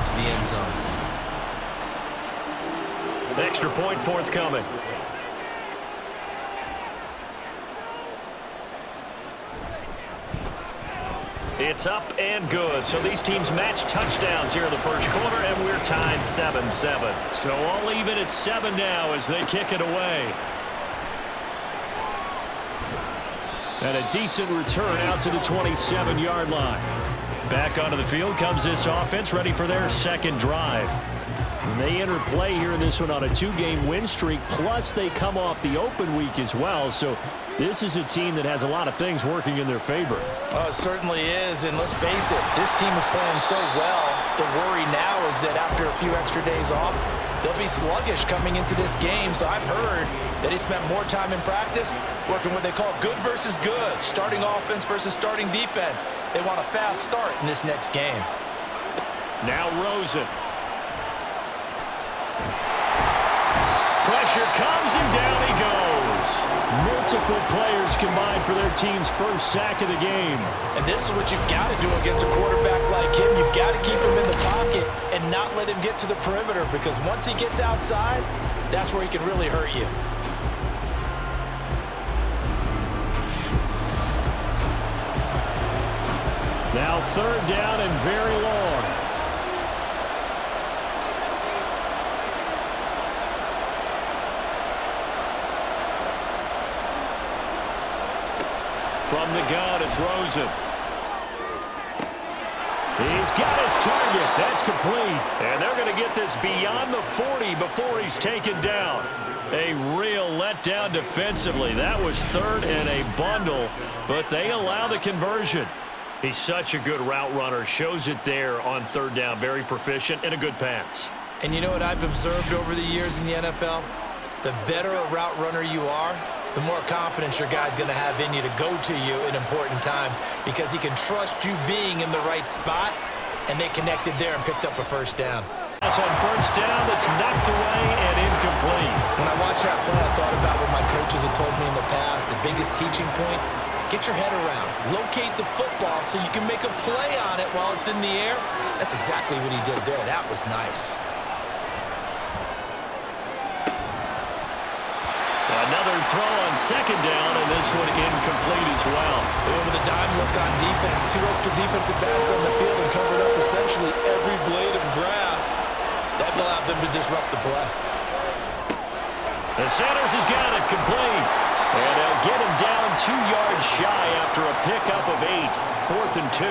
into the end zone. Extra point forthcoming. It's up and good. So these teams match touchdowns here in the first quarter, and we're tied 7-7. So all even at 7 now as they kick it away. And a decent return out to the 27-yard line. Back onto the field comes this offense, ready for their second drive. And they enter play here in this one on a 2-game win streak, plus they come off the open week as well. So this is a team that has a lot of things working in their favor. Oh, it certainly is, and let's face it, this team is playing so well. The worry now is that after a few extra days off, they'll be sluggish coming into this game. So I've heard that he spent more time in practice working what they call good versus good, starting offense versus starting defense. They want a fast start in this next game. Now Rosen. Pressure comes and down he goes. Multiple players combined for their team's first sack of the game. And this is what you've got to do against a quarterback like him. You've got to keep him in the pocket and not let him get to the perimeter, because once he gets outside, that's where he can really hurt you. Now third down and very long. From the gun, it's Rosen. He's got his target. That's complete. And they're going to get this beyond the 40 before he's taken down. A real letdown defensively. That was third and a bundle, but they allow the conversion. He's such a good route runner. Shows it there on third down. Very proficient and a good pass. And you know what I've observed over the years in the NFL? The better a route runner you are, the more confidence your guy's going to have in you to go to you in important times, because he can trust you being in the right spot, and they connected there and picked up a first down. That's on first down. That's knocked away and incomplete. When I watched that play, I thought about what my coaches had told me in the past. The biggest teaching point, get your head around. Locate the football so you can make a play on it while it's in the air. That's exactly what he did there. That was nice. Another throw on second down, and this one incomplete as well. They went with a dime look on defense. 2 extra defensive backs on the field and covered up essentially every blade of grass. That allowed them to disrupt the play. The Sanders has got it complete. And they'll get him down 2 yards shy after a pickup of 8. 4th and 2.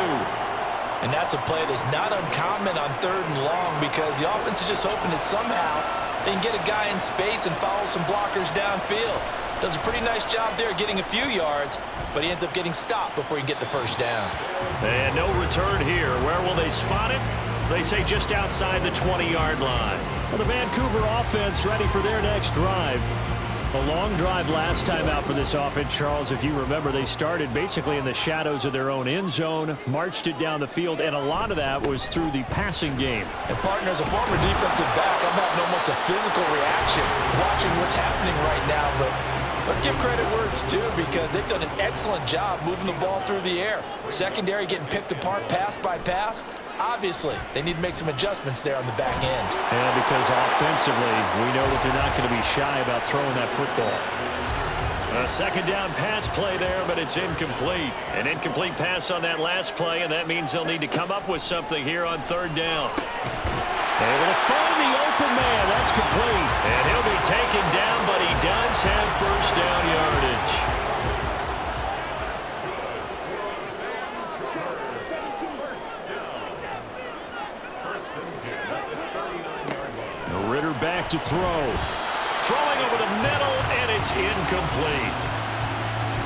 And that's a play that's not uncommon on third and long, because the offense is just hoping that somehow they can get a guy in space and follow some blockers downfield. Does a pretty nice job there getting a few yards, but he ends up getting stopped before he can get the first down. And no return here. Where will they spot it? They say just outside the 20-yard line. Well, the Vancouver offense ready for their next drive. A long drive last time out for this offense, Charles. If you remember, they started basically in the shadows of their own end zone, marched it down the field, and a lot of that was through the passing game. And partner, as a former defensive back, I'm having almost a physical reaction watching what's happening right now. But let's give credit where it's due, because they've done an excellent job moving the ball through the air. Secondary getting picked apart pass by pass. Obviously, they need to make some adjustments there on the back end. And because offensively, we know that they're not going to be shy about throwing that football. A second down pass play there, but it's incomplete. An incomplete pass on that last play, and that means they'll need to come up with something here on third down. Able to find the open man. That's complete. And he'll be taken down, but he does have first down yardage. Ritter back to throw. Throwing over the middle, and it's incomplete.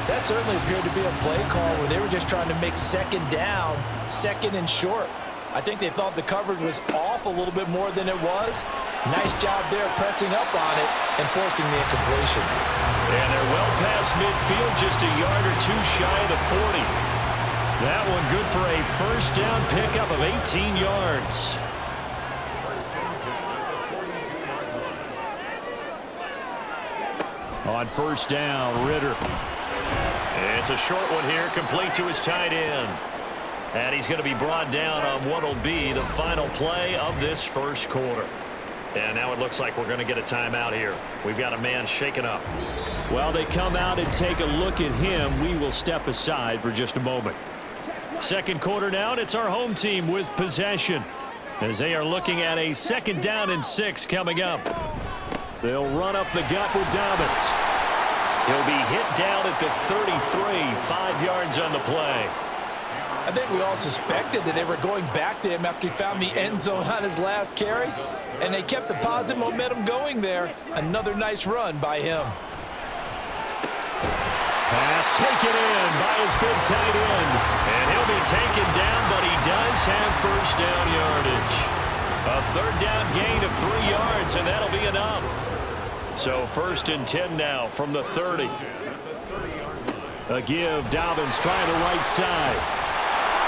That certainly appeared to be a play call where they were just trying to make second down, second and short. I think they thought the coverage was off a little bit more than it was. Nice job there pressing up on it and forcing the incompletion. And they're well past midfield, just a yard or two shy of the 40. That one good for a first down pickup of 18 yards. On first down, Ritter. It's a short one here, complete to his tight end. And he's going to be brought down on what will be the final play of this first quarter. And now it looks like we're going to get a timeout here. We've got a man shaken up. While they come out and take a look at him, we will step aside for just a moment. Second quarter now, and it's our home team with possession, as they are looking at a 2nd down and 6 coming up. They'll run up the gut with Dobbins. He'll be hit down at the 33, 5 yards on the play. I think we all suspected that they were going back to him after he found the end zone on his last carry, and they kept the positive momentum going there. Another nice run by him. Pass taken in by his big tight end. And he'll be taken down, but he does have first down yardage. A 3rd down gain of 3 yards, and that'll be enough. So 1st and 10 now from the 30. A give, Dobbins trying the right side.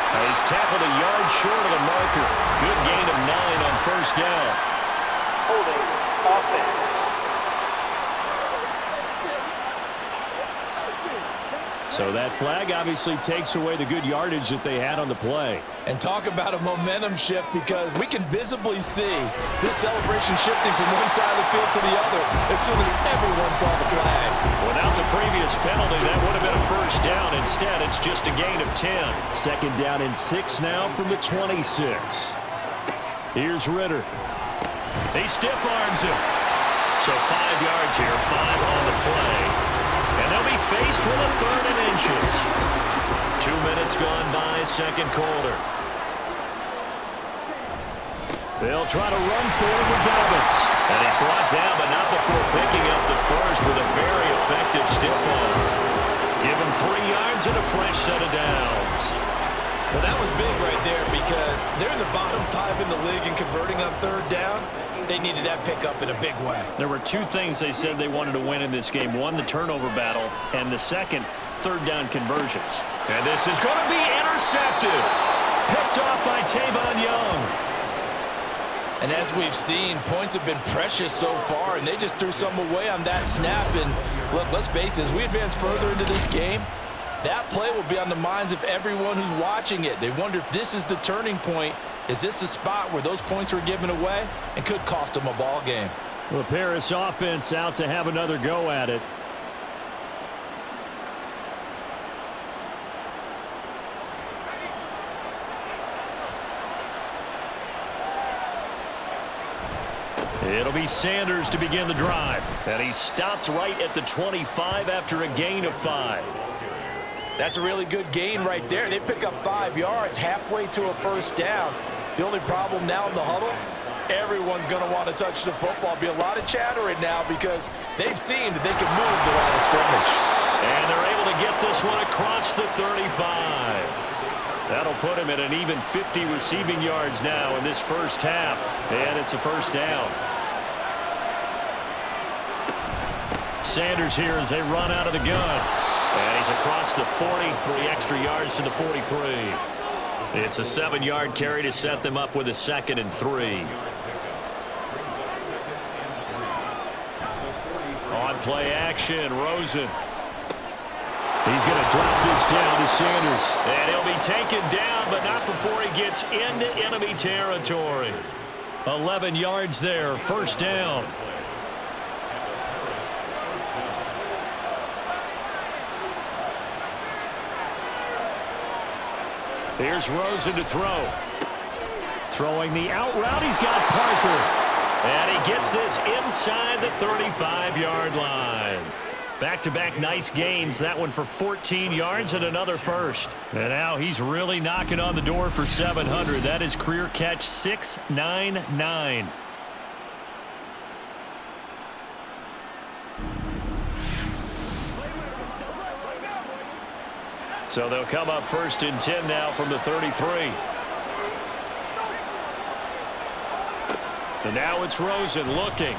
He's tackled a yard short of the marker. Good gain of 9 on 1st down. Holding offense. So that flag obviously takes away the good yardage that they had on the play. And talk about a momentum shift, because we can visibly see this celebration shifting from one side of the field to the other as soon as everyone saw the flag. Without the previous penalty, that would have been a 1st down. Instead, it's just a gain of 10. 2nd down and 6 now from the 26. Here's Ritter. He stiff arms him. So 5 yards here, 5 on the play. And they'll be faced with a 3rd and inches. 2 minutes gone by, 2nd quarter. They'll try to run forward with Dobbins. And he's brought down, but not before picking up the first with a very effective stiff arm. Give him 3 yards and a fresh set of downs. Well, that was big right there, because they're in the bottom 5 in the league in converting on 3rd down. They needed that pickup in a big way. There were 2 things they said they wanted to win in this game. One, the turnover battle, and the second, 3rd down conversions. And this is going to be intercepted. Picked off by Tavon Young. And as we've seen, points have been precious so far, and they just threw some away on that snap. And look, let's face it, as we advance further into this game, that play will be on the minds of everyone who's watching it. They wonder if this is the turning point. Is this the spot where those points were given away and could cost them a ball game? The Paris offense out to have another go at it. It'll be Sanders to begin the drive. And he stopped right at the 25 after a gain of 5. That's a really good gain right there. They pick up 5 yards halfway to a 1st down. The only problem now in the huddle, everyone's going to want to touch the football. Be a lot of chattering now, because they've seen that they can move the line of scrimmage. And they're able to get this one across the 35. That'll put him at an even 50 receiving yards now in this 1st half. And it's a 1st down. Sanders here as they run out of the gun. And he's across the 40, 3 extra yards to the 43. It's a 7-yard carry to set them up with a 2nd and 3. On play action, Rosen. He's going to drop this down to Sanders. And he'll be taken down, but not before he gets into enemy territory. 11 yards there, 1st down. Here's Rosen to throw. Throwing the out route, he's got Parker. And he gets this inside the 35-yard line. Back-to-back nice gains. That one for 14 yards and another 1st. And now he's really knocking on the door for 700. That is career catch 699. So they'll come up 1st and 10 now from the 33. And now it's Rosen looking.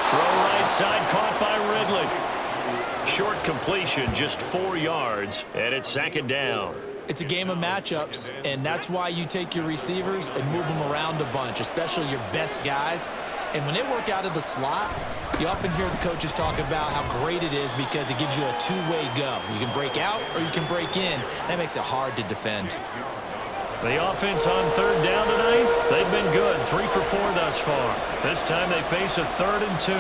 Throw right side, caught by Ridley. Short completion, just 4 yards, and it's 2nd down. It's a game of matchups, and that's why you take your receivers and move them around a bunch, especially your best guys. And when they work out of the slot, You often hear the coaches talk about how great it is because it gives you a two-way go. You can break out or you can break in. That makes it hard to defend. The offense on third down tonight, they've been good. 3 for 4 thus far. This time they face a 3rd and 2.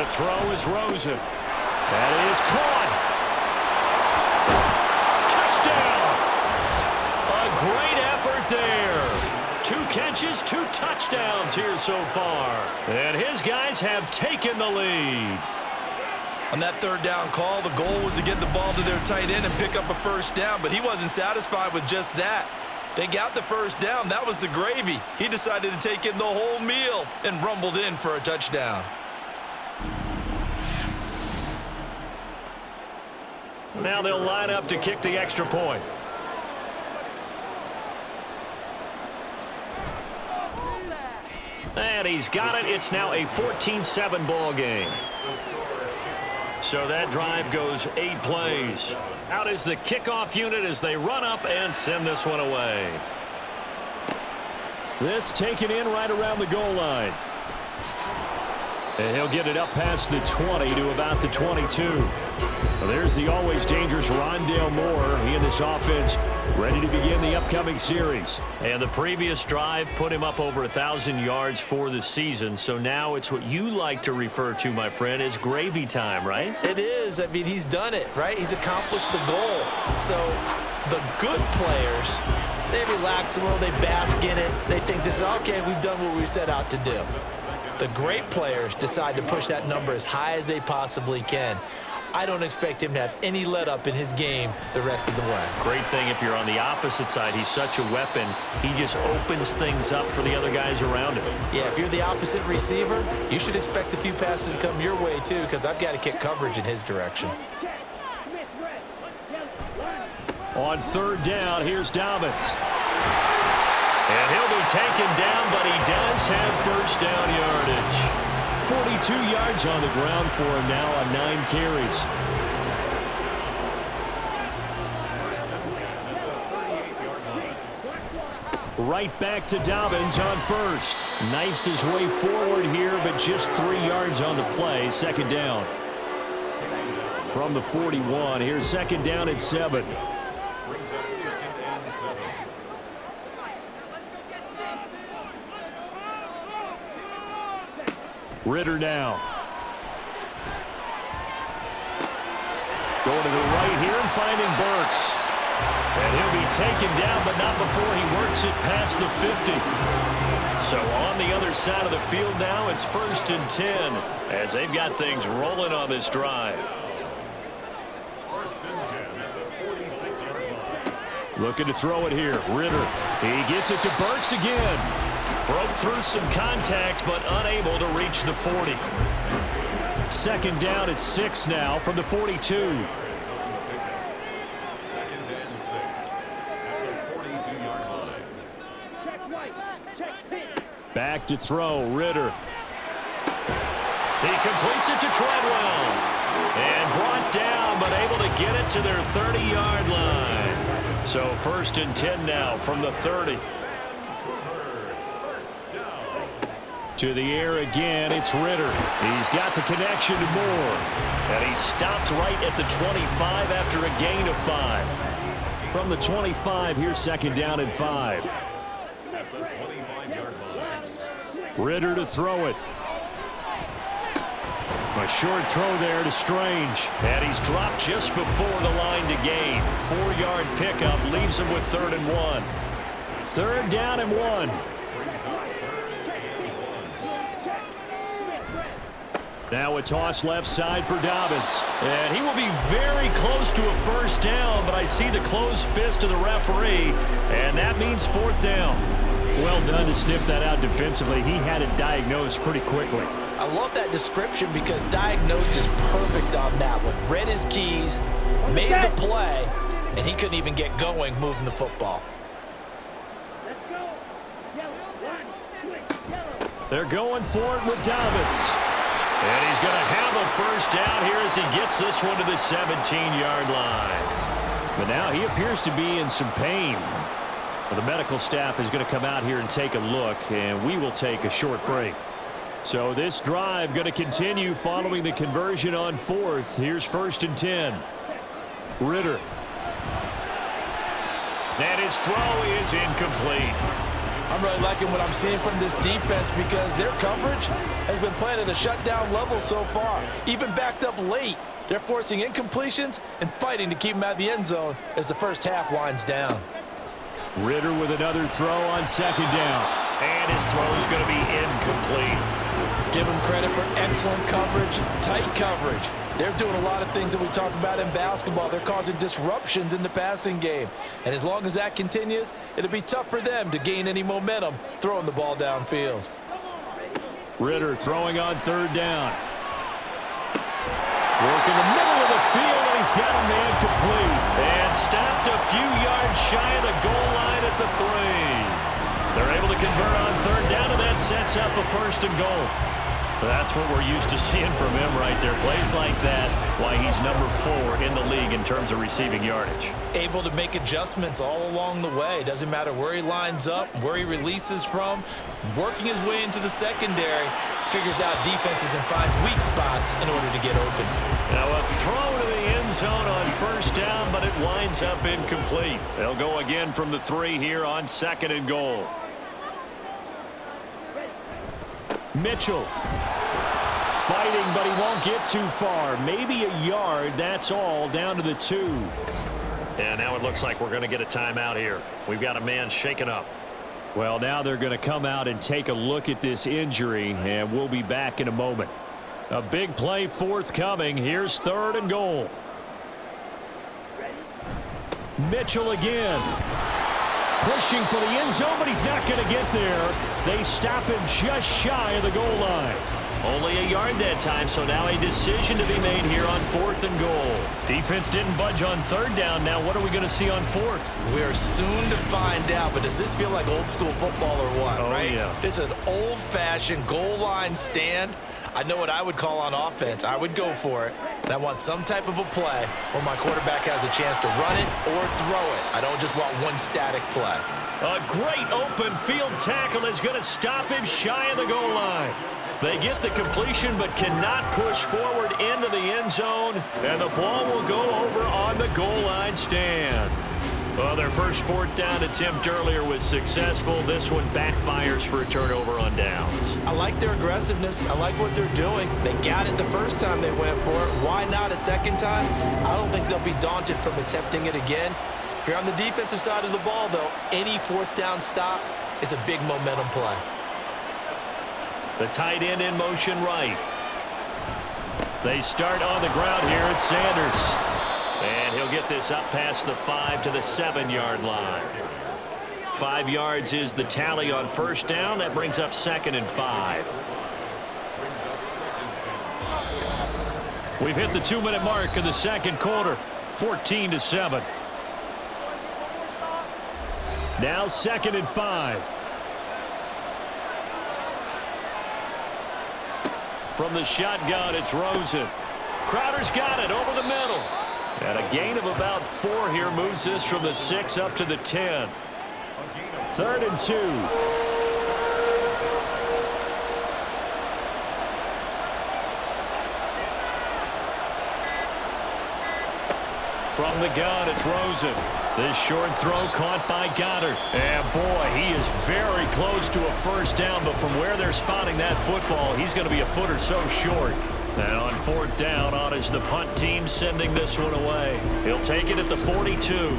To throw is Rosen. That is caught. Touchdown. A great effort there. 2 catches, 2 touchdowns here so far. And his guys have taken the lead. On that third down call, the goal was to get the ball to their tight end and pick up a first down, but he wasn't satisfied with just that. They got the first down. That was the gravy. He decided to take in the whole meal and rumbled in for a touchdown. Now they'll line up to kick the extra point. And he's got it. It's now a 14-7 ball game. So that drive goes 8 plays. Out is the kickoff unit as they run up and send this one away. This taken in right around the goal line. And he'll get it up past the 20 to about the 22. Well, there's the always dangerous Rondale Moore. He and this offense ready to begin the upcoming series. And the previous drive put him up over 1,000 yards for the season. So now it's what you like to refer to, my friend, as gravy time, right? It is. I mean, he's done it, right? He's accomplished the goal. So the good players, they relax a little. They bask in it. They think this is, okay, we've done what we set out to do. The great players decide to push that number as high as they possibly can. I don't expect him to have any let-up in his game the rest of the way. Great thing if you're on the opposite side. He's such a weapon. He just opens things up for the other guys around him. Yeah, if you're the opposite receiver, you should expect a few passes to come your way too, because I've got to kick coverage in his direction. On third down, here's Dobbins. And he'll be taken down, but he does have first down yardage. 42 yards on the ground for him now on 9 carries. Right back to Dobbins on first. Knifes his way forward here, but just 3 yards on the play. Second down. From the 41, here's second down at 7. Ritter now. Going to the right here and finding Burks. And he'll be taken down, but not before he works it past the 50. So on the other side of the field now, it's 1st and 10 as they've got things rolling on this drive. Looking to throw it here. Ritter. He gets it to Burks again. Broke through some contact, but unable to reach the 40. Second down at 6 now from the 42. Back to throw, Ritter. He completes it to Treadwell. And brought down, but able to get it to their 30-yard line. So 1st and 10 now from the 30. To the air again, it's Ritter. He's got the connection to Moore. And he stopped right at the 25 after a gain of 5. From the 25, here's second down and 5. Ritter to throw it. A short throw there to Strange. And he's dropped just before the line to gain. 4-yard pickup leaves him with 3rd and 1. Third down and 1. Now a toss left side for Dobbins. And he will be very close to a first down, but I see the closed fist of the referee, and that means 4th down. Well done to sniff that out defensively. He had it diagnosed pretty quickly. I love that description because diagnosed is perfect on that one. Read his keys, made the play, and he couldn't even get going moving the football. They're going for it with Dobbins. And he's going to have a first down here as he gets this one to the 17-yard line. But now he appears to be in some pain. Well, the medical staff is going to come out here and take a look, and we will take a short break. So this drive going to continue following the conversion on fourth. Here's 1st and 10. Ritter. And his throw is incomplete. I'm really liking what I'm seeing from this defense because their coverage has been playing at a shutdown level so far. Even backed up late, they're forcing incompletions and fighting to keep them out of the end zone as the first half winds down. Ritter with another throw on 2nd down. And his throw is going to be incomplete. Give them credit for excellent coverage, tight coverage. They're doing a lot of things that we talk about in basketball. They're causing disruptions in the passing game. And as long as that continues, it'll be tough for them to gain any momentum throwing the ball downfield. Ritter throwing on 3rd down. Working the middle of the field, and he's got a man complete. And stopped a few yards shy of the goal line at the 3. They're able to convert on 3rd down, and that sets up a 1st and goal. That's what we're used to seeing from him right there. Plays like that, why he's number 4 in the league in terms of receiving yardage. Able to make adjustments all along the way. Doesn't matter where he lines up, where he releases from. Working his way into the secondary, figures out defenses and finds weak spots in order to get open. Now a throw to the end zone on 1st down, but it winds up incomplete. They'll go again from the 3 here on 2nd and goal. Mitchell fighting, but he won't get too far. Maybe a yard, that's all, down to the 2. And now it looks like we're going to get a timeout here. We've got a man shaken up. Well, now they're going to come out and take a look at this injury, and we'll be back in a moment. A big play forthcoming. Here's 3rd and goal. Mitchell again. Pushing for the end zone, but he's not going to get there. They stop him just shy of the goal line. Only a yard that time, so now a decision to be made here on 4th and goal. Defense didn't budge on 3rd down. Now what are we going to see on 4th? We're soon to find out, but does this feel like old school football or what, right? Yeah. It's an old-fashioned goal line stand. I know what I would call on offense. I would go for it. And I want some type of a play where my quarterback has a chance to run it or throw it. I don't just want one static play. A great open field tackle is going to stop him shy of the goal line. They get the completion but cannot push forward into the end zone, and the ball will go over on the goal line stand. Well, their first 4th down attempt earlier was successful. This one backfires for a turnover on downs. I like their aggressiveness. I like what they're doing. They got it the first time they went for it. Why not a second time? I don't think they'll be daunted from attempting it again. If you're on the defensive side of the ball, though, any 4th down stop is a big momentum play. The tight end in motion right. They start on the ground here. It's Sanders. And he'll get this up past the 5 to the 7-yard line. 5 yards is the tally on 1st down. That brings up 2nd and 5. We've hit the 2-minute mark of the 2nd quarter. 14-7. Now 2nd and 5. From the shotgun, it's Rosen. Crowder's got it over the middle. And a gain of about 4 here moves this from the 6 up to the 10. 3rd and 2. From the gun, it's Rosen. This short throw caught by Condor. And boy, he is very close to a 1st down, but from where they're spotting that football, he's going to be a foot or so short. And on 4th down, on is the punt team sending this one away. He'll take it at the 42.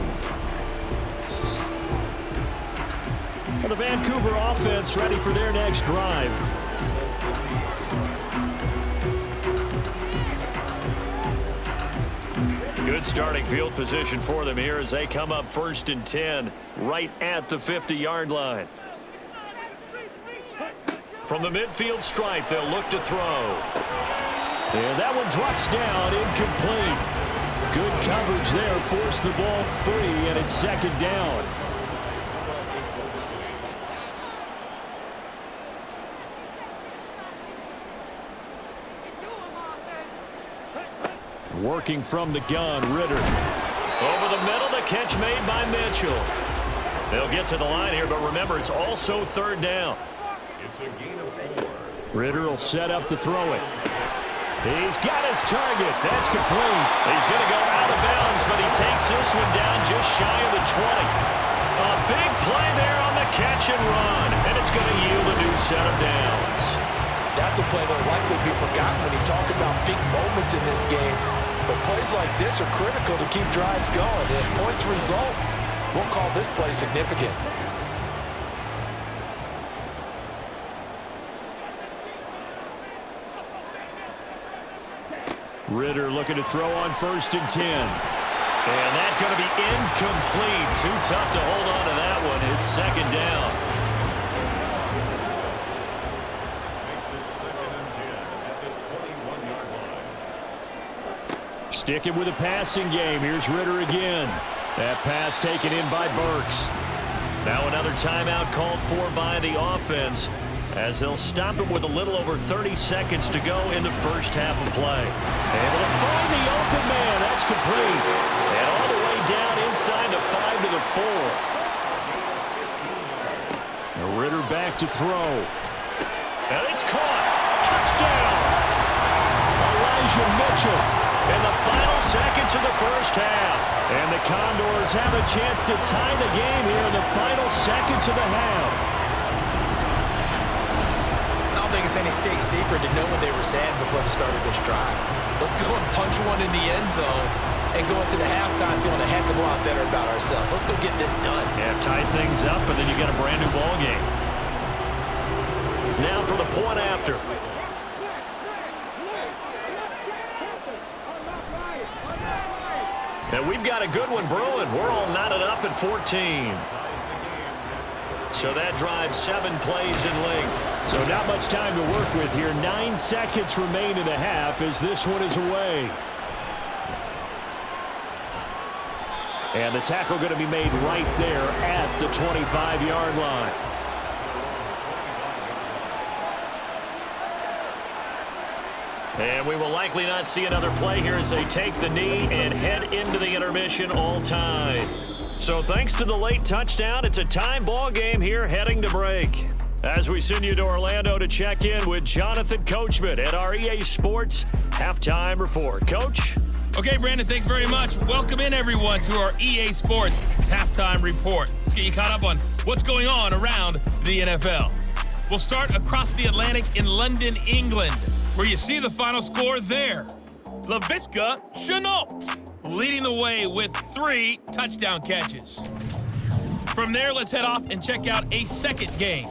Well, the Vancouver offense ready for their next drive. Good starting field position for them here as they come up 1st and 10 right at the 50-yard line. From the midfield stripe, they'll look to throw. And that one drops down, incomplete. Good coverage there, forced the ball free, and it's 2nd down. Working from the gun, Ritter. Over the middle, the catch made by Mitchell. They'll get to the line here, but remember, it's also third down. It's a gain of 4. Ritter will set up to throw it. He's got his target. That's complete. He's going to go out of bounds, but he takes this one down just shy of the 20. A big play there on the catch and run, and it's going to yield a new set of downs. That's a play that will likely be forgotten when you talk about big moments in this game. But plays like this are critical to keep drives going. If points result, we'll call this play significant. Ritter looking to throw on 1st and 10. And that's going to be incomplete. Too tough to hold on to that one. It's second down. Makes it 2nd and 10 at the 21-yard line. Sticking with a passing game. Here's Ritter again. That pass taken in by Burks. Now another timeout called for by the offense, as they'll stop it with a little over 30 seconds to go in the first half of play. Able to find the open man. That's complete. And all the way down inside the 5 to the 4. Ritter back to throw. And it's caught. Touchdown. Elijah Mitchell. In the final seconds of the first half. And the Condors have a chance to tie the game here in the final seconds of the half. I don't think it's any state secret to know what they were saying before the start of this drive. Let's go and punch one in the end zone and go into the halftime feeling a heck of a lot better about ourselves. Let's go get this done. Yeah, tie things up, and then you got a brand new ball game. Now for the point after. And we've got a good one brewing. We're all knotted up at 14. So that drives 7 plays in length. So not much time to work with here. 9 seconds remain in the half as this one is away. And the tackle going to be made right there at the 25-yard line. And we will likely not see another play here as they take the knee and head into the intermission all tied. So thanks to the late touchdown, it's a time ball game here heading to break. As we send you to Orlando to check in with Jonathan Coachman at our EA Sports Halftime Report. Coach? Okay, Brandon, thanks very much. Welcome in, everyone, to our EA Sports Halftime Report. Let's get you caught up on what's going on around the NFL. We'll start across the Atlantic in London, England, where you see the final score there. Laviska Shenault leading the way with 3 touchdown catches. From there, let's head off and check out a second game.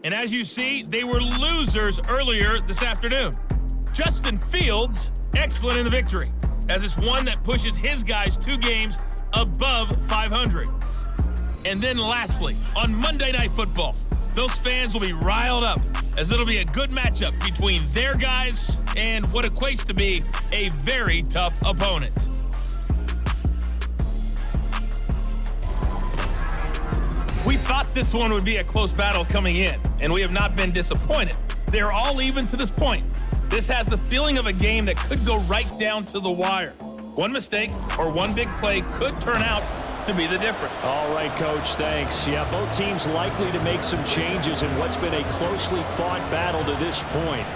And as you see, they were losers earlier this afternoon. Justin Fields, excellent in the victory, as it's one that pushes his guys 2 games above 500. And then lastly, on Monday Night Football, those fans will be riled up as it'll be a good matchup between their guys and what equates to be a very tough opponent. We thought this one would be a close battle coming in, and we have not been disappointed. They're all even to this point. This has the feeling of a game that could go right down to the wire. One mistake or one big play could turn out to be the difference. All right, Coach, thanks. Yeah, both teams likely to make some changes in what's been a closely fought battle to this point.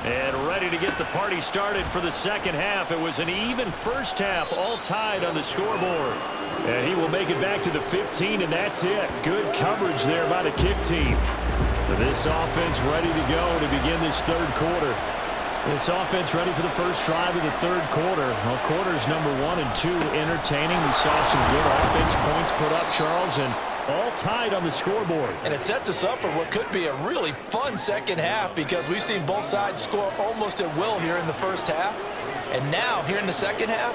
And ready to get the party started for the second half. It was an even first half, all tied on the scoreboard. And he will make it back to the 15, and that's it. Good coverage there by the kick team. This offense ready to go to begin this third quarter. This offense ready for the first drive of the third quarter. Well, quarters number 1 and 2 entertaining. We saw some good offense points put up, Charles, and all tied on the scoreboard. And it sets us up for what could be a really fun second half because we've seen both sides score almost at will here in the first half. And now, here in the second half,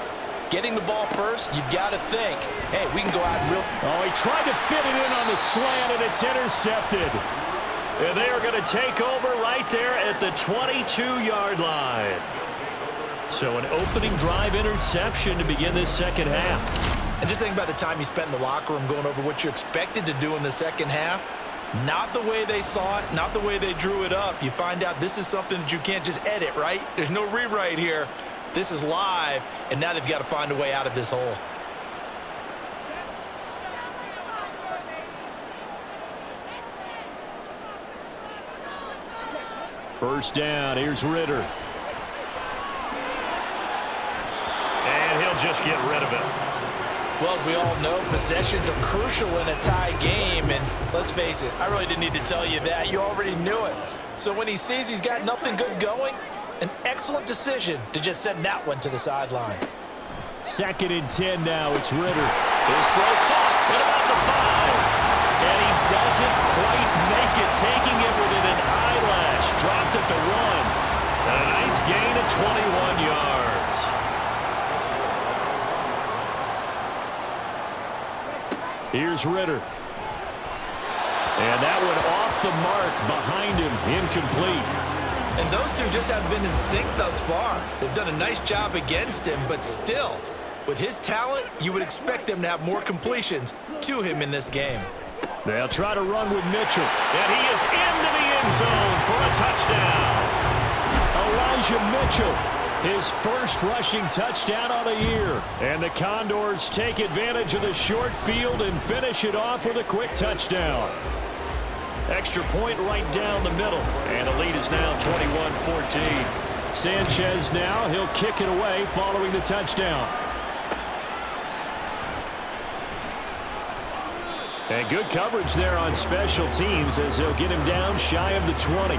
getting the ball first, you've got to think, hey, we can go out real. Oh, he tried to fit it in on the slant, and it's intercepted. And they are going to take over right there at the 22-yard line. So an opening drive interception to begin this second half. And just think about the time you spent in the locker room going over what you expected to do in the second half. Not the way they saw it, not the way they drew it up. You find out this is something that you can't just edit, right? There's no rewrite here. This is live, and now they've got to find a way out of this hole. First down, here's Ritter. And he'll just get rid of it. Well, as we all know, possessions are crucial in a tie game, and let's face it, I really didn't need to tell you that. You already knew it. So when he sees he's got nothing good going, an excellent decision to just send that one to the sideline. 2nd and 10 now. It's Ritter. His throw caught at about the 5. And he doesn't quite make it, taking it within an eyelash. Dropped at the 1. And a nice gain of 21 yards. Here's Ritter. And that one off the mark behind him. Incomplete. And those two just haven't been in sync thus far. They've done a nice job against him, but still, with his talent, you would expect them to have more completions to him in this game. They'll try to run with Mitchell. And he is into the end zone for a touchdown. Elijah Mitchell, his first rushing touchdown of the year. And the Condors take advantage of the short field and finish it off with a quick touchdown. Extra point right down the middle. And the lead is now 21-14. Sanchez now, he'll kick it away following the touchdown. And good coverage there on special teams as they'll get him down shy of the 20.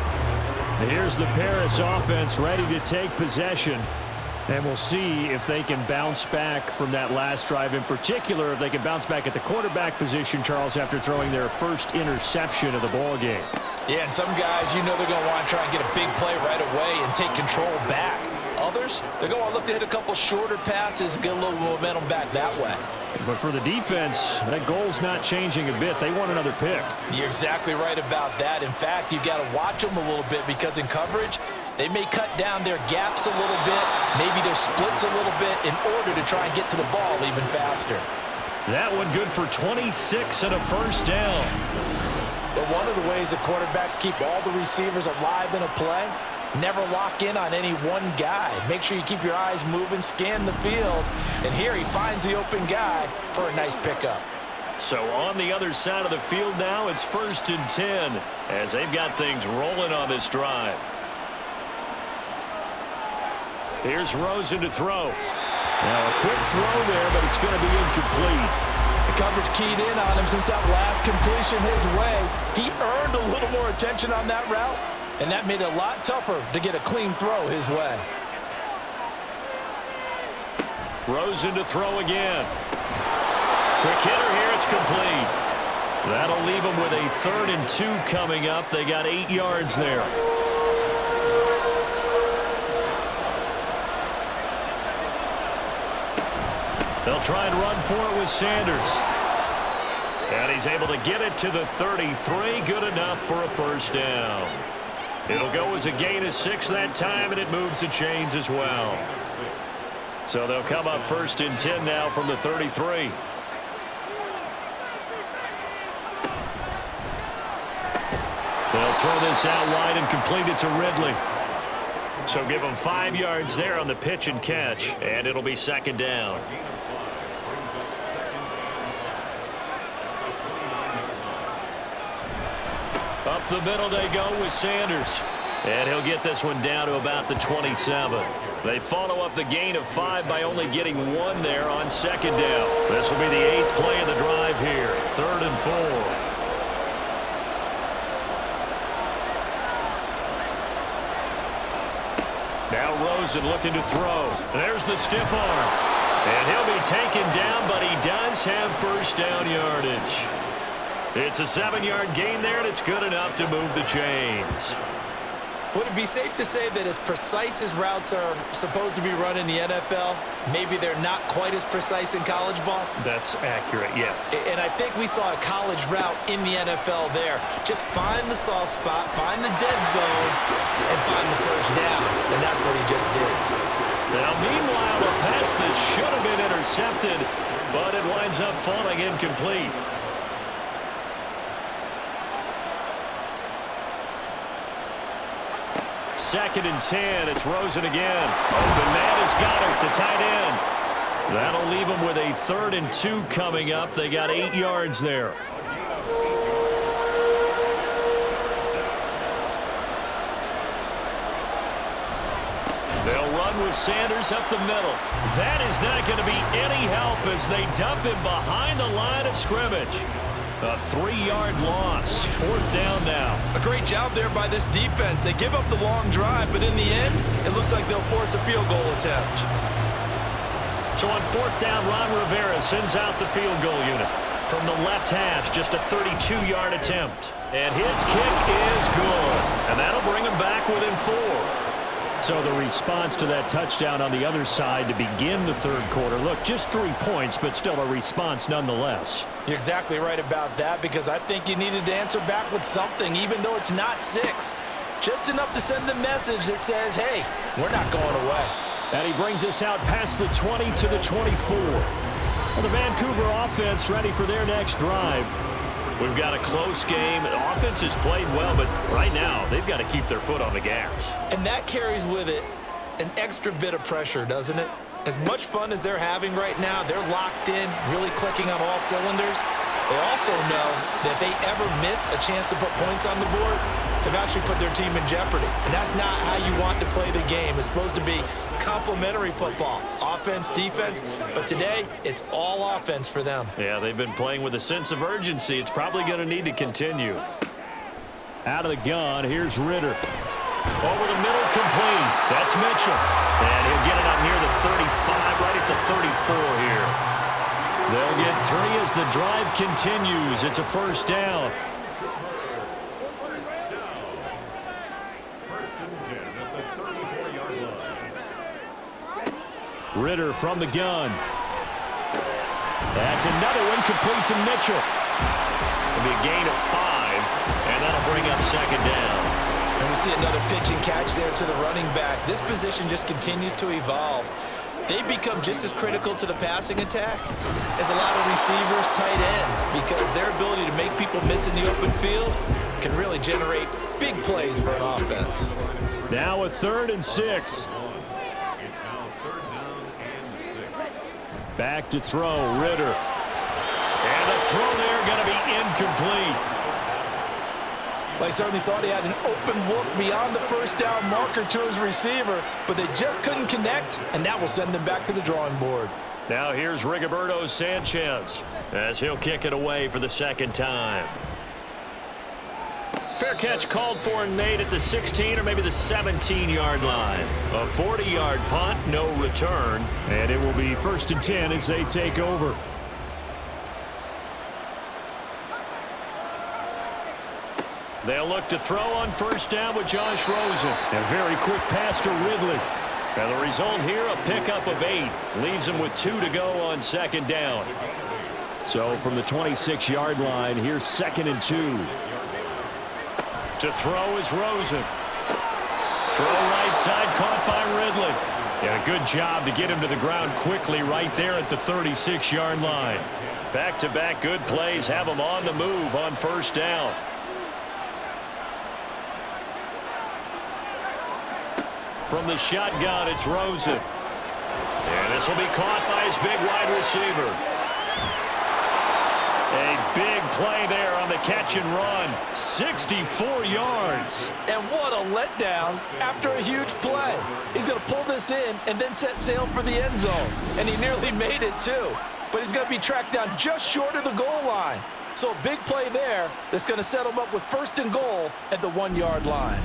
Here's the Paris offense ready to take possession. And we'll see if they can bounce back from that last drive. In particular, if they can bounce back at the quarterback position, Charles, after throwing their first interception of the ball game. Yeah, and some guys, you know they're going to want to try and get a big play right away and take control back. Others, they're going to look to hit a couple shorter passes and get a little momentum back that way. But for the defense, that goal's not changing a bit. They want another pick. You're exactly right about that. In fact, you got to watch them a little bit because in coverage, they may cut down their gaps a little bit, maybe their splits a little bit in order to try and get to the ball even faster. That one good for 26 and a first down. But one of the ways that quarterbacks keep all the receivers alive in a play, never lock in on any one guy. Make sure you keep your eyes moving, scan the field, and here he finds the open guy for a nice pickup. So on the other side of the field now, it's 1st and 10 as they've got things rolling on this drive. Here's Rosen to throw. Now a quick throw there, but it's going to be incomplete. The coverage keyed in on him since that last completion his way. He earned a little more attention on that route, and that made it a lot tougher to get a clean throw his way. Rosen to throw again. Quick hitter here, it's complete. That'll leave them with a 3rd and 2 coming up. They got 8 yards there. They'll try and run for it with Sanders. And he's able to get it to the 33. Good enough for a first down. It'll go as a gain of 6 that time, and it moves the chains as well. So they'll come up 1st and 10 now from the 33. They'll throw this out wide and complete it to Ridley. So give them 5 yards there on the pitch and catch, and it'll be 2nd down. Up the middle they go with Sanders. And he'll get this one down to about the 27. They follow up the gain of 5 by only getting 1 there on 2nd down. This will be the 8th play of the drive here. 3rd and 4. Now Rosen looking to throw. There's the stiff arm. And he'll be taken down, but he does have first down yardage. It's a 7-yard gain there, and it's good enough to move the chains. Would it be safe to say that as precise as routes are supposed to be run in the NFL, maybe they're not quite as precise in college ball? That's accurate, yeah. And I think we saw a college route in the NFL there. Just find the soft spot, find the dead zone, and find the first down. And that's what he just did. Now, meanwhile, a pass that should have been intercepted, but it winds up falling incomplete. Second and 10. It's Rosen again. Open man has got it, the tight end. That'll leave them with a 3rd and 2 coming up. They got 8 yards there. run with Sanders up the middle. That is not going to be any help as they dump him behind the line of scrimmage. A 3-yard loss. 4th down now. A great job there by this defense. They give up the long drive, but in the end, it looks like they'll force a field goal attempt. So on 4th down, Ron Rivera sends out the field goal unit. From the left hash, just a 32-yard attempt. And his kick is good. And that'll bring him back within 4. So the response to that touchdown on the other side to begin the 3rd quarter. Look, just 3 points, but still a response nonetheless. You're exactly right about that, because I think you needed to answer back with something, even though it's not 6. Just enough to send the message that says, hey, we're not going away. And he brings us out past the 20 to the 24. Well, the Vancouver offense ready for their next drive. We've got a close game. The offense has played well, but right now they've got to keep their foot on the gas. And that carries with it an extra bit of pressure, doesn't it? As much fun as they're having right now, they're locked in, really clicking on all cylinders. They also know that if they ever miss a chance to put points on the board, they've actually put their team in jeopardy. And that's not how you want to play the game. It's supposed to be complementary football, offense, defense. But today, it's all offense for them. Yeah, they've been playing with a sense of urgency. It's probably going to need to continue. Out of the gun, here's Ritter. Over the middle, complete. That's Mitchell. And he'll get it up near the 35, right at the 34 here. They'll get 3 as the drive continues. It's a 1st down. Ritter from the gun. That's another one complete to Mitchell. It'll be a gain of 5, and that'll bring up 2nd down. And we see another pitch and catch there to the running back. This position just continues to evolve. They become just as critical to the passing attack as a lot of receivers, tight ends, because their ability to make people miss in the open field can really generate big plays for an offense. Now a 3rd and 6. It's now 3rd down and 6. Back to throw, Ritter. And the throw there going to be incomplete. They certainly thought he had an open look beyond the 1st down marker to his receiver, but they just couldn't connect, and that will send them back to the drawing board. Now here's Rigoberto Sanchez as he'll kick it away for the 2nd time. Fair catch called for and made at the 16 or maybe the 17-yard line. A 40-yard punt, no return, and it will be 1st and 10 as they take over. They'll look to throw on 1st down with Josh Rosen. A very quick pass to Ridley. And the result here, a pickup of 8. Leaves him with 2 to go on 2nd down. So from the 26-yard line, here's 2nd and 2. To throw is Rosen. Throw right side, caught by Ridley. Yeah, good job to get him to the ground quickly right there at the 36-yard line. Back-to-back good plays have him on the move on 1st down. From the shotgun, it's Rosen. And this will be caught by his big wide receiver. A big play there on the catch and run. 64 yards. And what a letdown after a huge play. He's going to pull this in and then set sail for the end zone. And he nearly made it, too. But he's going to be tracked down just short of the goal line. So a big play there that's going to set him up with 1st and goal at the 1-yard line.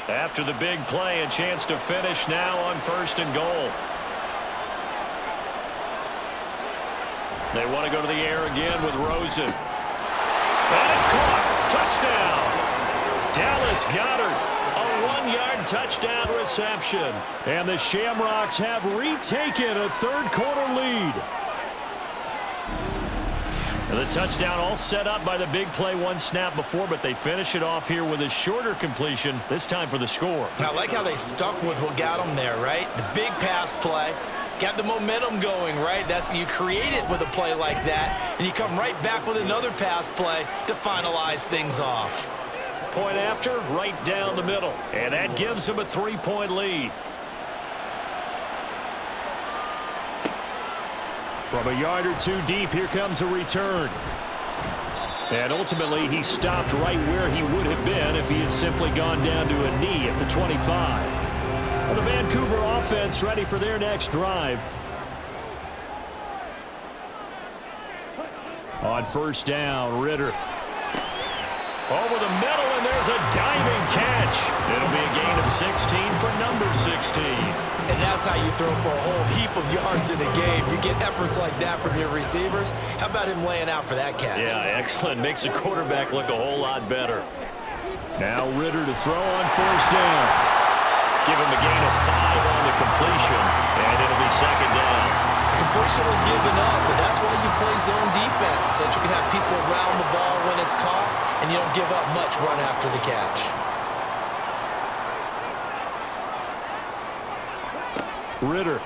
After the big play, a chance to finish now on 1st and goal. They want to go to the air again with Rosen. And it's caught. Touchdown. Dallas Goedert, a 1-yard touchdown reception. And the Shamrocks have retaken a 3rd quarter lead. And the touchdown all set up by the big play 1 snap before, but they finish it off here with a shorter completion, this time for the score. I like how they stuck with what got them there, right? The big pass play. Got the momentum going, right? You create it with a play like that, and you come right back with another pass play to finalize things off. Point after, right down the middle. And that gives them a 3-point lead. From a yard or 2 deep, here comes a return. And ultimately, he stopped right where he would have been if he had simply gone down to a knee at the 25. Well, the Vancouver offense ready for their next drive. On first down, Ritter. Over the middle, and there's a diving catch. It'll be a gain of 16 for number 16. And that's how you throw for a whole heap of yards in a game. You get efforts like that from your receivers. How about him laying out for that catch? Yeah, excellent. Makes the quarterback look a whole lot better. Now Ritter to throw on first down. Give him a gain of 5 on the completion, and it'll be second down. Completion was given up, but that's why you play zone defense, so that you can have people around the ball when it's caught, and you don't give up much run after the catch. Ritter.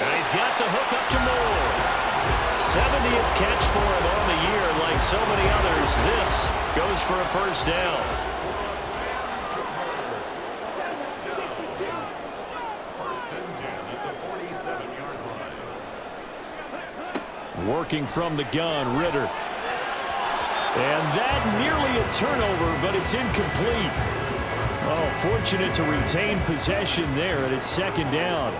And he's got the hook up to Moore. 70th catch for him on the year. Like so many others, this goes for a first down. Working from the gun, Ritter. And that nearly a turnover, but it's incomplete. Oh, fortunate to retain possession there, and it's second down.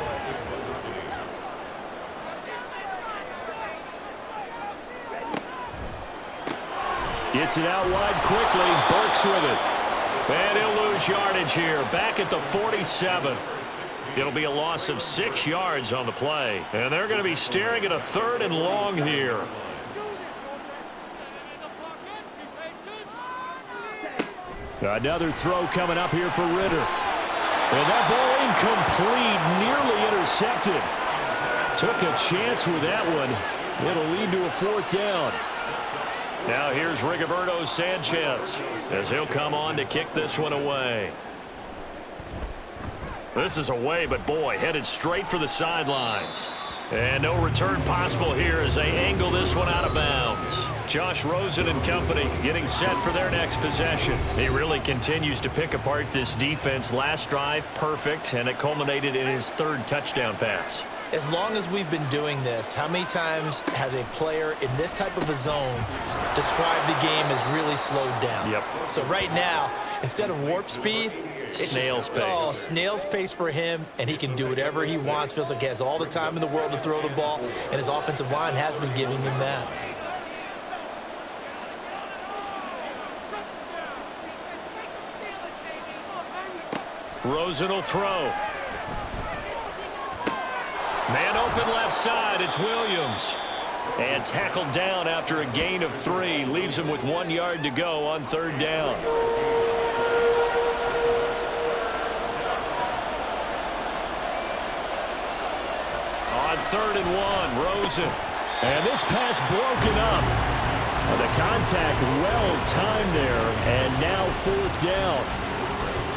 Gets it out wide quickly. Burks with it. And he'll lose yardage here. Back at the 47. It'll be a loss of 6 yards on the play. And they're going to be staring at a 3rd and long here. Another throw coming up here for Ritter. And that ball incomplete, nearly intercepted. Took a chance with that one. It'll lead to a 4th down. Now here's Rigoberto Sanchez as he'll come on to kick this one away. This is away, but boy, headed straight for the sidelines. And no return possible here as they angle this one out of bounds. Josh Rosen and company getting set for their next possession. He really continues to pick apart this defense. Last drive, perfect, and it culminated in his 3rd touchdown pass. As long as we've been doing this, how many times has a player in this type of a zone described the game as really slowed down? Yep. So right now, instead of warp speed, Snail's pace. Oh, snail's pace for him, and he can do whatever he wants. Feels like he has all the time in the world to throw the ball, and his offensive line has been giving him that. Rosen will throw. Man open left side. It's Williams. And tackled down after a gain of 3. Leaves him with 1 yard to go on 3rd down. On 3rd and 1, Rosen. And this pass broken up. The contact well timed there. And now 4th down.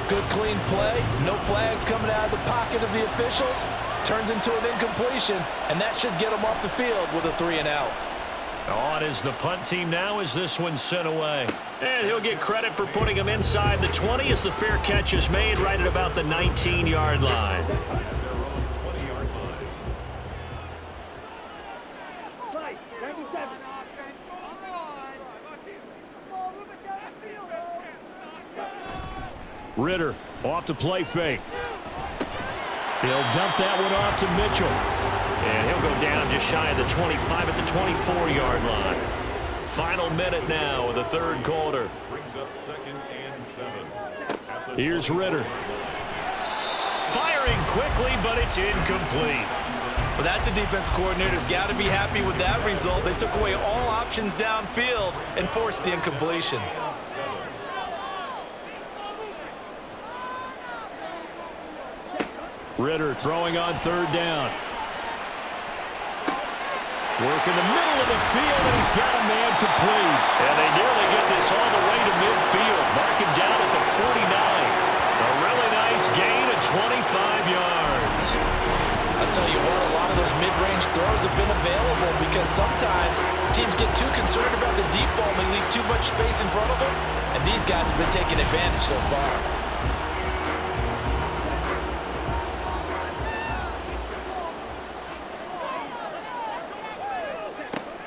Good clean play. No flags coming out of the pocket of the officials. Turns into an incompletion, and that should get him off the field with a 3 and out. On is the punt team now as this one's sent away. And he'll get credit for putting him inside the 20 as the fair catch is made right at about the 19-yard line. Ritter off the play fake. He'll dump that one off to Mitchell. And he'll go down just shy of the 25 at the 24-yard line. Final minute now of the 3rd quarter. Brings up 2nd and 7. Here's Ritter. Firing quickly, but it's incomplete. Well, that's a defense coordinator's got to be happy with that result. They took away all options downfield and forced the incompletion. Ritter throwing on 3rd down. Work in the middle of the field, and he's got a man complete. And they nearly get this all the way to midfield. Mark him down at the 49. A really nice gain of 25 yards. I'll tell you what, a lot of those mid-range throws have been available because sometimes teams get too concerned about the deep ball and they leave too much space in front of them, and these guys have been taking advantage so far.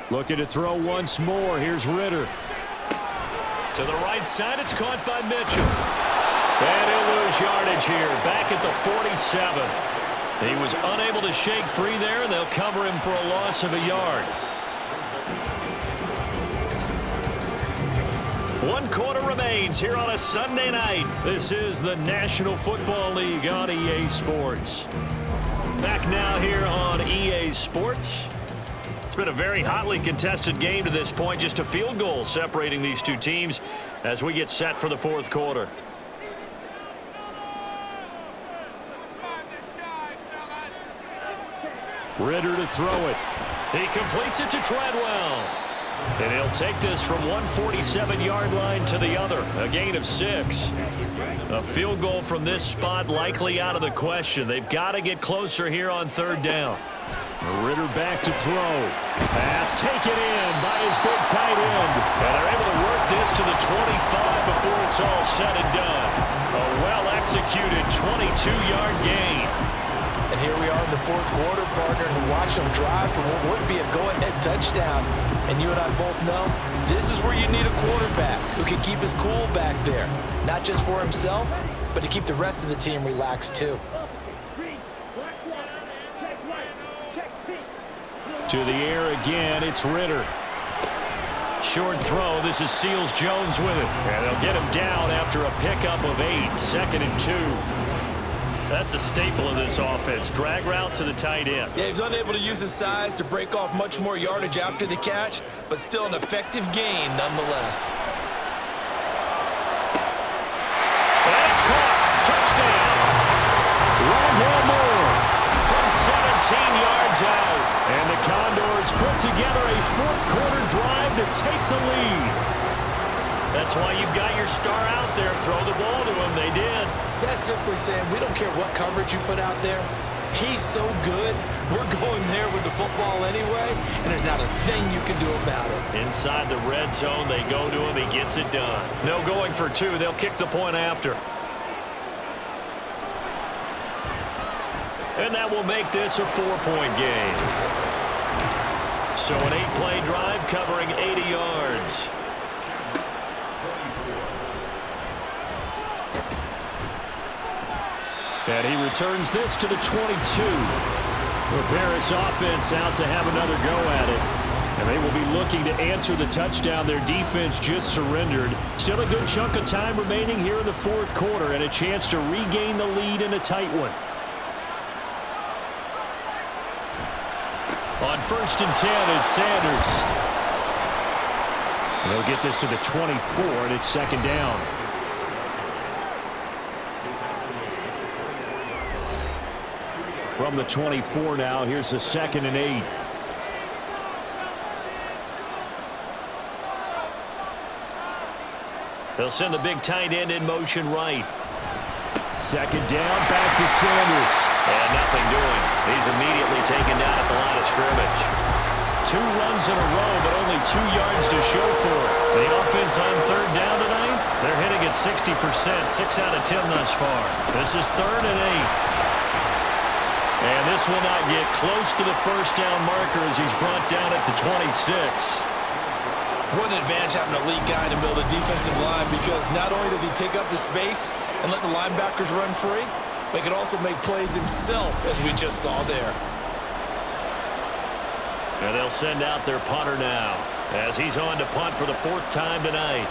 Looking to throw once more. Here's Ritter. To the right side, it's caught by Mitchell. And he'll lose yardage here, back at the 47. He was unable to shake free there, and they'll cover him for a loss of a yard. 1 quarter remains here on a Sunday night. This is the National Football League on EA Sports. Back now here on EA Sports. It's been a very hotly contested game to this point. Just a field goal separating these two teams as we get set for the 4th quarter. Ritter to throw it. He completes it to Treadwell. And he'll take this from 147-yard line to the other. A gain of 6. A field goal from this spot likely out of the question. They've got to get closer here on 3rd down. Ritter back to throw. Pass taken in by his big tight end. And they're able to work this to the 25 before it's all said and done. A well-executed 22-yard gain. And here we are in the 4th quarter, partner, and watch them drive for what would be a go-ahead touchdown. And you and I both know this is where you need a quarterback who can keep his cool back there. Not just for himself, but to keep the rest of the team relaxed too. To the air again, it's Ritter. Short throw. This is Seals-Jones with it. And they'll get him down after a pickup of 8. 2nd and 2. That's a staple of this offense. Drag route to the tight end. Yeah, he's unable to use his size to break off much more yardage after the catch, but still an effective gain nonetheless. That's caught. Touchdown. Rondell Moore From 17 yards out. and the Condors put together a 4th quarter drive to take the lead. That's why you've got your star out there. Throw the ball to him. They did. That's simply saying we don't care what coverage you put out there. He's so good. We're going there with the football anyway, and there's not a thing you can do about it. Inside the red zone, they go to him. He gets it done. No going for 2. They'll kick the point after. And that will make this a 4-point game. So an 8-play drive covering 80 yards. And he returns this to the 22. The Paris offense out to have another go at it. And they will be looking to answer the touchdown their defense just surrendered. Still a good chunk of time remaining here in the 4th quarter and a chance to regain the lead in a tight one. On 1st and 10, it's Sanders. And they'll get this to the 24, and it's 2nd down. From the 24 now, here's the 2nd and 8. They'll send the big tight end in motion right. 2nd down, back to Sanders. And nothing doing. He's immediately taken down at the line of scrimmage. 2 runs in a row, but only 2 yards to show for it. The offense on 3rd down tonight, they're hitting at 60%, 6 out of 10 thus far. This is 3rd and 8. And this will not get close to the 1st down marker as he's brought down at the 26. What an advantage having a elite guy in the middle of the defensive line, because not only does he take up the space and let the linebackers run free, but he can also make plays himself, as we just saw there. And they'll send out their punter now as he's on to punt for the 4th time tonight.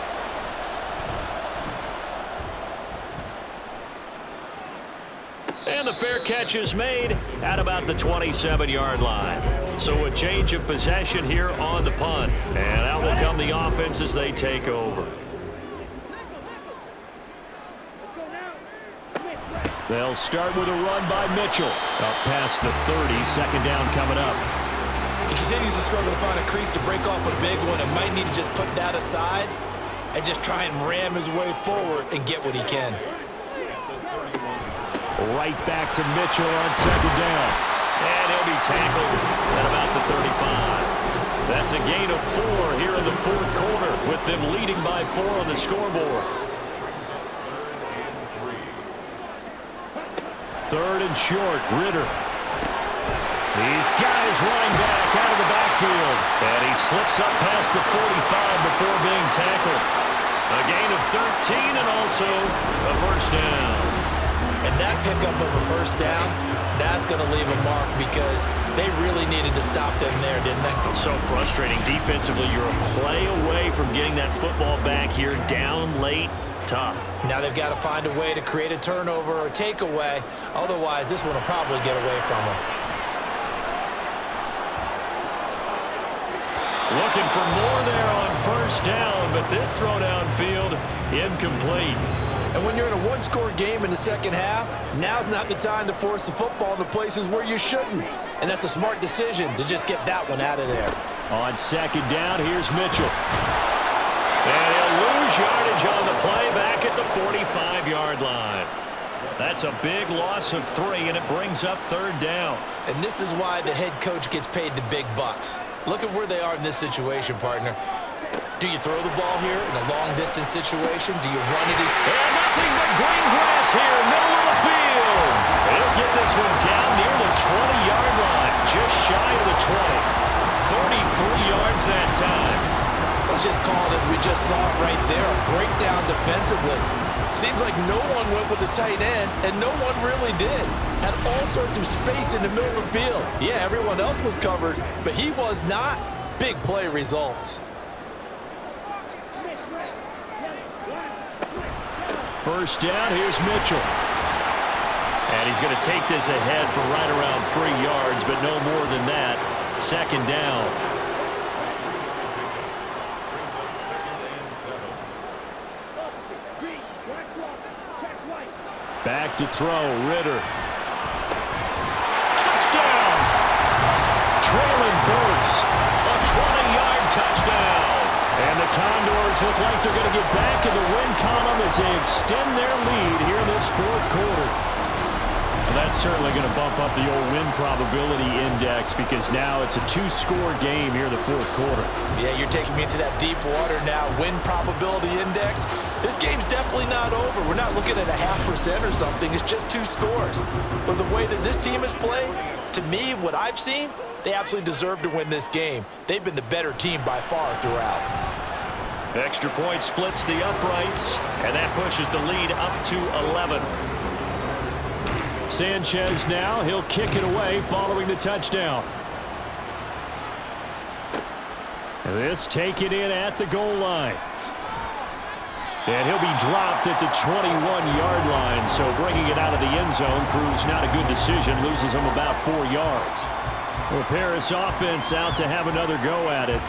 And the fair catch is made at about the 27-yard line. So a change of possession here on the punt. And out will come the offense as they take over. They'll start with a run by Mitchell. Up past the 30, 2nd down coming up. He continues to struggle to find a crease to break off a big one and might need to just put that aside and just try and ram his way forward and get what he can. Right back to Mitchell on 2nd down. And he'll be tackled at about the 35. That's a gain of 4 here in the 4th quarter, with them leading by 4 on the scoreboard. 3rd and short, Ritter. He's got his running back out of the backfield. backfield. And he slips up past the 45 before being tackled. A gain of 13 and also a first down. And that pickup of a first down, that's going to leave a mark because they really needed to stop them there, didn't they? So frustrating. Defensively, you're a play away from getting that football back here down late. Tough. Now they've got to find a way to create a turnover or a takeaway. Otherwise, this one will probably get away from them. Looking for more there on first down, but this throw downfield, incomplete. And when you're in a one-score game in the second half, now's not the time to force the football in the places where you shouldn't. And that's a smart decision to just get that one out of there. On second down, here's Mitchell. And he'll lose yardage on the play back at the 45-yard line. That's a big loss of 3, and it brings up third down. And this is why the head coach gets paid the big bucks. Look at where they are in this situation, partner. Do you throw the ball here in a long-distance situation? Do you run it? And nothing but green grass here, middle of the field. He'll get this one down near the 20-yard line, just shy of the 20. 33 yards that time. Let's just call it as we just saw it right there, a breakdown defensively. Seems like no one went with the tight end, and no one really did. Had all sorts of space in the middle of the field. Yeah, everyone else was covered, but he was not. Big play results. First down, here's Mitchell. And he's going to take this ahead for right around 3 yards, but no more than that. Second down. Back to throw, Ritter. Touchdown! Trailing Burks. A 20-yard touchdown. And the Condors look like they're going to get back in the win column as they extend their lead here in this fourth quarter. Well, that's certainly going to bump up the old win probability index because now it's a 2-score game here in the fourth quarter. Yeah, you're taking me into that deep water now. Win probability index. This game's definitely not over. We're not looking at a 0.5% or something. It's just 2 scores. But the way that this team has played, to me, what I've seen, they absolutely deserve to win this game. They've been the better team by far throughout. Extra point splits the uprights, and that pushes the lead up to 11. Sanchez now, he'll kick it away following the touchdown. This taken in at the goal line. And he'll be dropped at the 21-yard line, so bringing it out of the end zone proves not a good decision, loses him about 4 yards. Well, Paris offense out to have another go at it.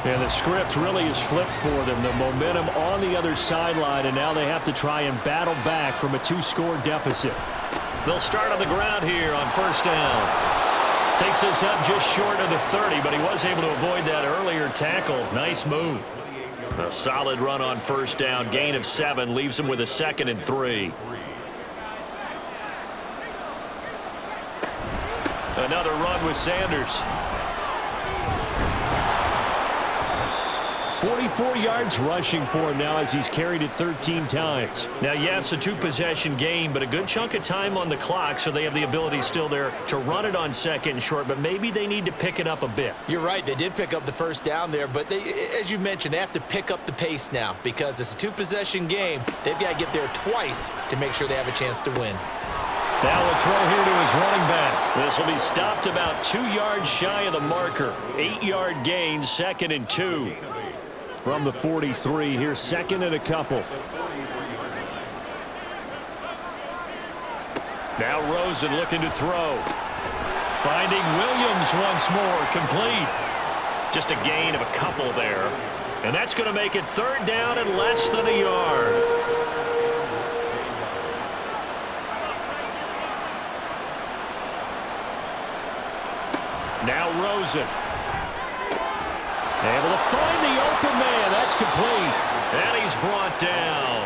And the script really is flipped for them. The momentum on the other sideline, and now they have to try and battle back from a 2-score deficit. They'll start on the ground here on first down. Takes this up just short of the 30, but he was able to avoid that earlier tackle. Nice move. A solid run on first down. Gain of 7 leaves him with a 2nd and 3. Another run with Sanders. 44 yards rushing for him now as he's carried it 13 times. Now, yes, a 2-possession game, but a good chunk of time on the clock, so they have the ability still there to run it on 2nd and short, but maybe they need to pick it up a bit. You're right. They did pick up the first down there, but they, as you mentioned, they have to pick up the pace now because it's a 2-possession game. They've got to get there twice to make sure they have a chance to win. Now a throw here to his running back. This will be stopped about 2 yards shy of the marker. 8-yard gain, 2nd and 2. From the 43, here's 2nd and a couple. Now Rosen looking to throw. Finding Williams once more, complete. Just a gain of a couple there. And that's going to make it 3rd down and less than a yard. Now Rosen. Able to find the open man. That's complete. And he's brought down.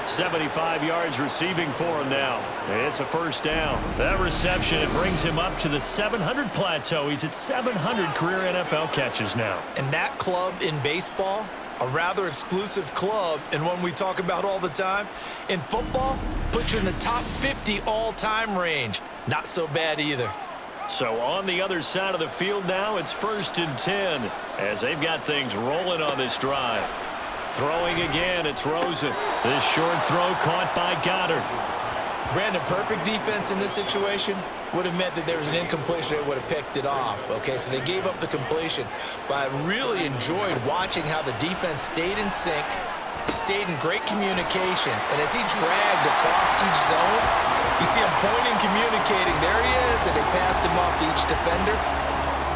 75 yards receiving for him now. It's a first down. That reception, it brings him up to the 700 plateau. He's at 700 career NFL catches now. And that club in baseball, a rather exclusive club, and one we talk about all the time. In football, puts you in the top 50 all-time range. Not so bad either. So on the other side of the field now, it's 1st and 10 as they've got things rolling on this drive. Throwing again, it's Rosen. This short throw caught by Goddard. Brandon, perfect defense in this situation would have meant that there was an incompletion. They would have picked it off. Okay, so they gave up the completion. But I really enjoyed watching how the defense stayed in sync, stayed in great communication. And as he dragged across each zone, you see him pointing, communicating. There he is, and they passed him off to each defender.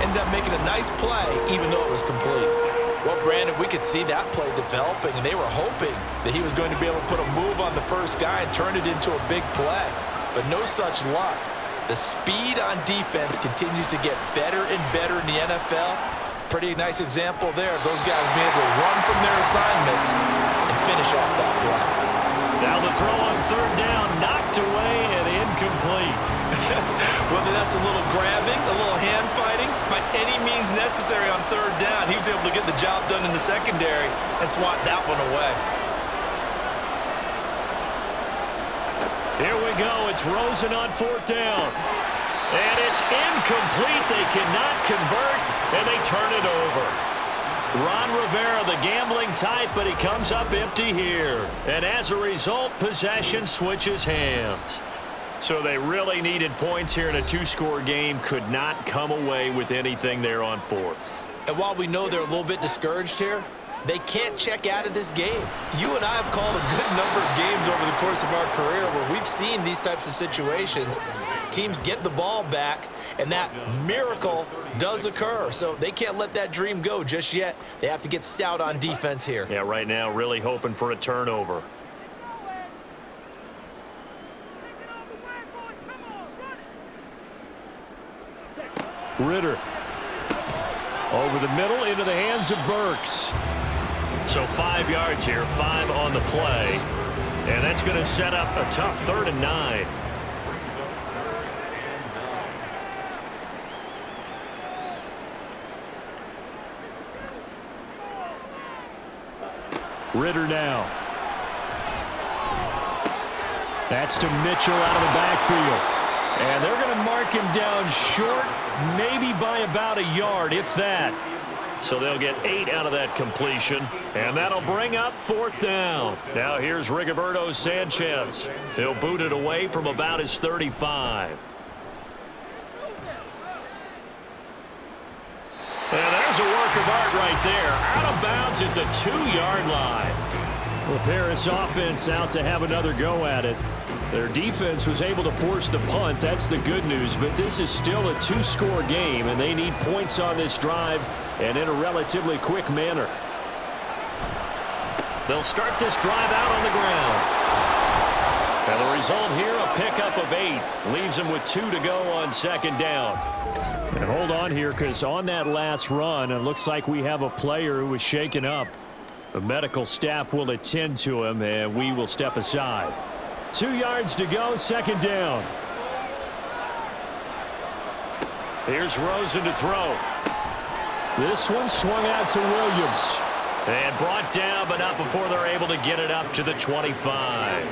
Ended up making a nice play, even though it was complete. Well, Brandon, we could see that play developing, and they were hoping that he was going to be able to put a move on the first guy and turn it into a big play. But no such luck. The speed on defense continues to get better and better in the NFL. Pretty nice example there of those guys being able to run from their assignments and finish off that play. Now the throw on 3rd down, knocked away and incomplete. Whether that's a little grabbing, a little hand fighting, by any means necessary on 3rd down, he was able to get the job done in the secondary and swat that one away. Here we go. It's Rosen on 4th down. And it's incomplete. They cannot convert, and they turn it over. Ron Rivera, the gambling type, but he comes up empty here. And as a result, possession switches hands. So they really needed points here in a 2-score game. Could not come away with anything there on 4th. And while we know they're a little bit discouraged here, they can't check out of this game. You and I have called a good number of games over the course of our career where we've seen these types of situations. Teams get the ball back, and that miracle does occur. So they can't let that dream go just yet. They have to get stout on defense here. Yeah, right now really hoping for a turnover. Ritter. Over the middle into the hands of Burks. So 5 yards here, 5 on the play. And that's going to set up a tough 3rd and 9. Ritter now. That's to Mitchell out of the backfield. And they're going to mark him down short, maybe by about a yard, if that. So they'll get 8 out of that completion, and that'll bring up 4th down. Now here's Rigoberto Sanchez. He'll boot it away from about his 35. And there's a work of art right there. Out of bounds at the 2-yard line. Well, Paris offense out to have another go at it. Their defense was able to force the punt. That's the good news. But this is still a 2-score game, and they need points on this drive and in a relatively quick manner. They'll start this drive out on the ground. And the result here, a pickup of 8. Leaves them with 2 to go on 2nd down. And hold on here, because on that last run, it looks like we have a player who was shaken up. The medical staff will attend to him, and we will step aside. 2 yards to go, 2nd down. Here's Rosen to throw. This one swung out to Williams. And brought down, but not before they're able to get it up to the 25.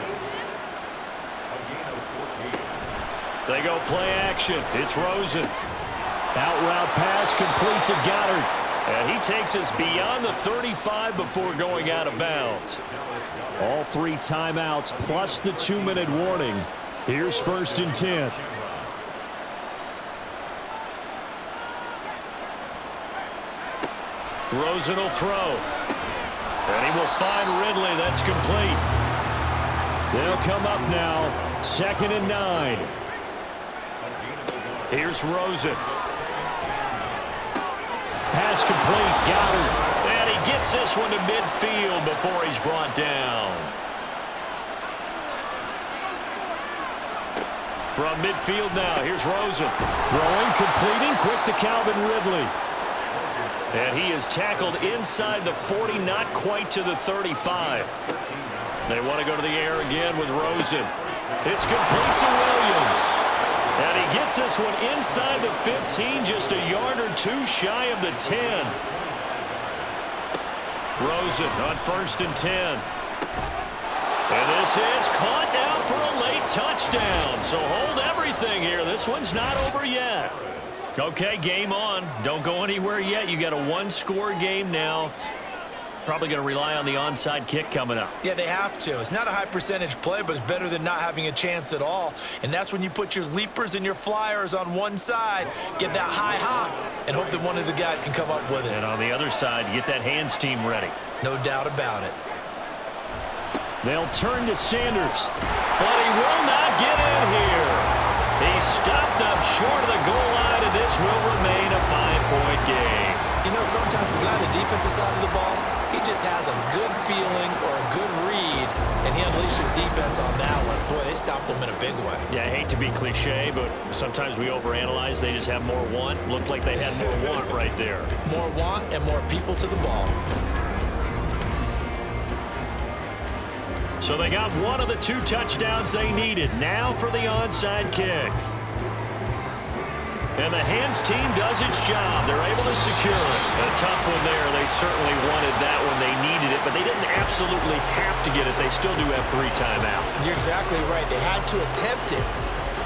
They go play action. It's Rosen. Out route pass complete to Goddard. And he takes us beyond the 35 before going out of bounds. All 3 timeouts plus the 2-minute warning. Here's 1st and 10. Rosen will throw. And he will find Ridley. That's complete. They'll come up now. 2nd and 9. Here's Rosen. Pass complete. Goddard. And he gets this one to midfield before he's brought down. From midfield now, here's Rosen. Throwing, completing, quick to Calvin Ridley. And he is tackled inside the 40, not quite to the 35. They want to go to the air again with Rosen. It's complete to Williams. And he gets this one inside the 15, just a yard or 2 shy of the 10. Rosen on 1st and 10. And this is caught now for a late touchdown. So hold everything here. This one's not over yet. Okay, game on. Don't go anywhere yet. You got a one-score game now. Probably going to rely on the onside kick coming up. Yeah, they have to. It's not a high percentage play, but it's better than not having a chance at all. And that's when you put your leapers and your flyers on one side, get that high hop, and hope that one of the guys can come up with it. And on the other side, get that hands team ready. No doubt about it. They'll turn to Sanders, but he will not get in here. He stopped up short of the goal line, and this will remain a 5-point game. You know, sometimes the guy on the defensive side of the ball, he just has a good feeling or a good read, and he unleashed his defense on that one. Boy, they stopped them in a big way. Yeah, I hate to be cliche, but sometimes we overanalyze. They just have more want. Looked like they had more want right there. More want and more people to the ball. So they got one of the 2 touchdowns they needed. Now for the onside kick. And the hands team does its job. They're able to secure it. A tough one there. They certainly wanted that when they needed it, but they didn't absolutely have to get it. They still do have 3 timeouts. You're exactly right. They had to attempt it,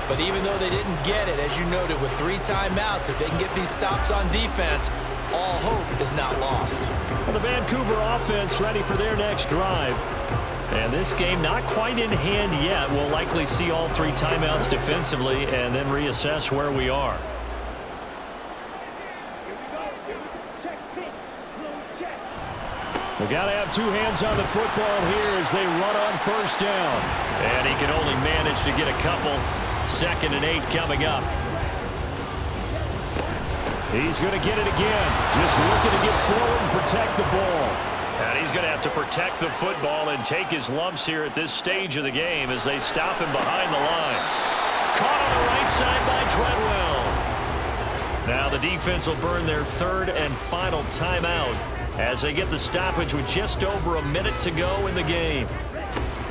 but even though they didn't get it, as you noted, with 3 timeouts, if they can get these stops on defense, all hope is not lost. Well, the Vancouver offense ready for their next drive. And this game not quite in hand yet. We'll likely see all 3 timeouts defensively and then reassess where we are. We got to have 2 hands on the football here as they run on first down. And he can only manage to get a couple. 2nd and 8 coming up. He's going to get it again. Just looking to get forward and protect the ball. And he's going to have to protect the football and take his lumps here at this stage of the game as they stop him behind the line. Caught on the right side by Treadwell. Now the defense will burn their 3rd and final timeout as they get the stoppage with just over a minute to go in the game.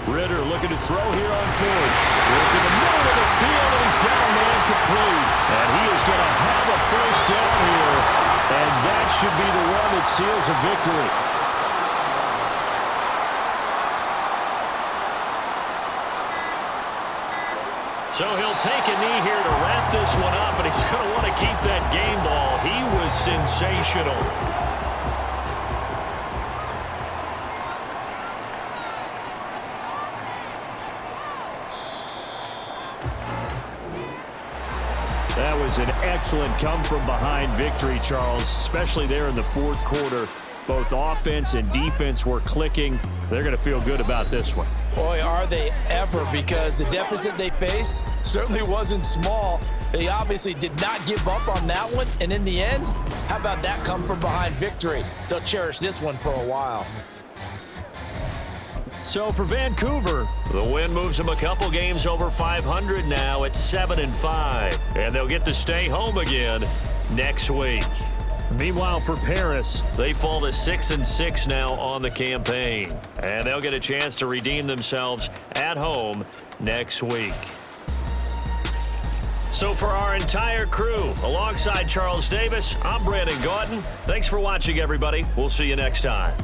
Ritter looking to throw here on 4th. Look in the middle of the field, and he's got a man complete. And he is going to have a first down here, and that should be the one that seals a victory. So he'll take a knee here to wrap this one up, and he's going to want to keep that game ball. He was sensational. That was an excellent come-from-behind victory, Charles, especially there in the 4th quarter. Both offense and defense were clicking. They're going to feel good about this one. Boy, are they ever, because the deficit they faced certainly wasn't small. They obviously did not give up on that one, and in the end, how about that come-from-behind victory? They'll cherish this one for a while. So for Vancouver, the win moves them a couple games over 500 now at 7-5. And they'll get to stay home again next week. Meanwhile, for Paris, they fall to 6-6 now on the campaign. And they'll get a chance to redeem themselves at home next week. So for our entire crew, alongside Charles Davis, I'm Brandon Gautin. Thanks for watching, everybody. We'll see you next time.